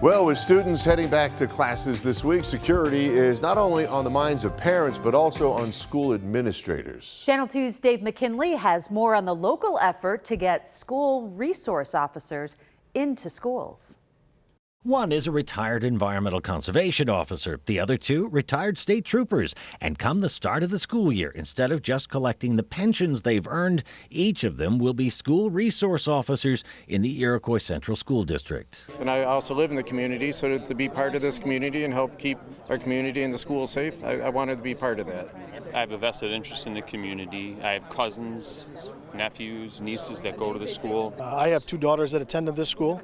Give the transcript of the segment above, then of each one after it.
Well, with students heading back to classes this week, security is not only on the minds of parents, but also on school administrators. Channel 2's Dave McKinley has more on the local effort to get school resource officers into schools. One is a retired environmental conservation officer. The other two, retired state troopers. And come the start of the school year, instead of just collecting the pensions they've earned, each of them will be school resource officers in the Iroquois Central School District. And I also live in the community, so to be part of this community and help keep our community and the school safe, I wanted to be part of that. I have a vested interest in the community. I have cousins, nephews, nieces that go to the school. I have two daughters that attended this school.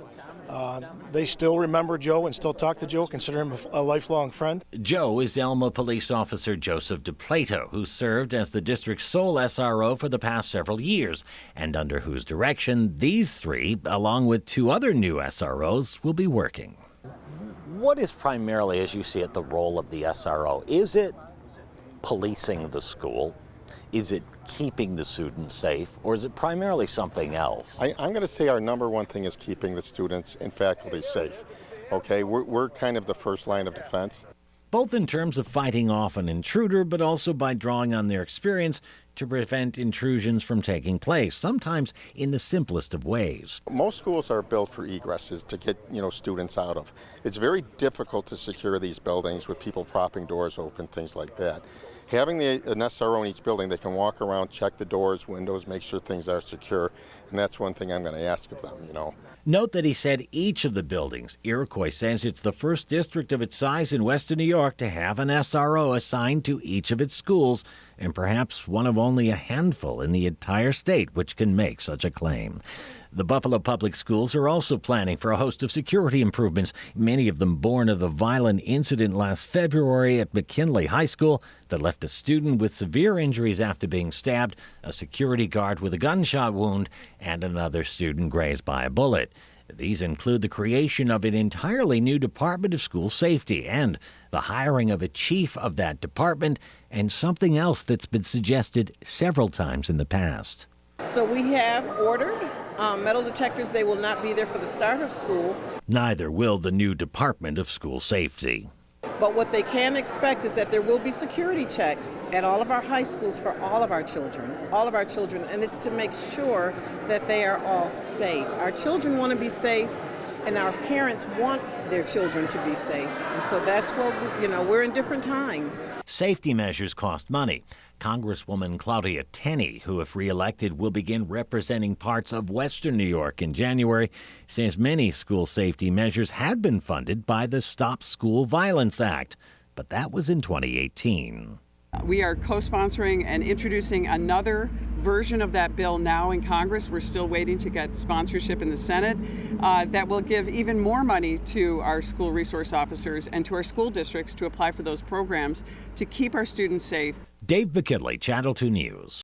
They still remember Joe and still talk to Joe, consider him a lifelong friend. Joe is Elma Police Officer Joseph DePlato, who served as the district's sole SRO for the past several years, and under whose direction these three, along with two other new SROs, will be working. What is primarily, as you see it, the role of the SRO? Is it policing the school? Is it keeping the students safe, or is it primarily something else? I'm going to say our number one thing is keeping the students and faculty safe. Okay, we're kind of the first line of defense. Both in terms of fighting off an intruder, but also by drawing on their experience to prevent intrusions from taking place, sometimes in the simplest of ways. Most schools are built for egresses to get, students out of. It's very difficult to secure these buildings with people propping doors open, things like that. Having an SRO in each building, they can walk around, check the doors, windows, make sure things are secure, and that's one thing I'm going to ask of them, Note that he said each of the buildings. Iroquois says it's the first district of its size in western New York to have an SRO assigned to each of its schools, and perhaps one of only a handful in the entire state which can make such a claim. The Buffalo Public Schools are also planning for a host of security improvements, many of them born of the violent incident last February at McKinley High School that left a student with severe injuries after being stabbed, a security guard with a gunshot wound, and another student grazed by a bullet. These include the creation of an entirely new Department of School Safety and the hiring of a chief of that department, and something else that's been suggested several times in the past. So we have ordered metal detectors. They will not be there for the start of school. Neither will the new Department of School Safety. But what they can expect is that there will be security checks at all of our high schools for all of our children, and it's to make sure that they are all safe. Our children want to be safe, and our parents want their children to be safe. And so that's where, we're in different times. Safety measures cost money. Congresswoman Claudia Tenney, who if reelected will begin representing parts of western New York in January, says many school safety measures had been funded by the Stop School Violence Act, but that was in 2018. We are co-sponsoring and introducing another version of that bill now in Congress. We're still waiting to get sponsorship in the Senate that will give even more money to our school resource officers and to our school districts to apply for those programs to keep our students safe. Dave McKinley, Channel 2 News.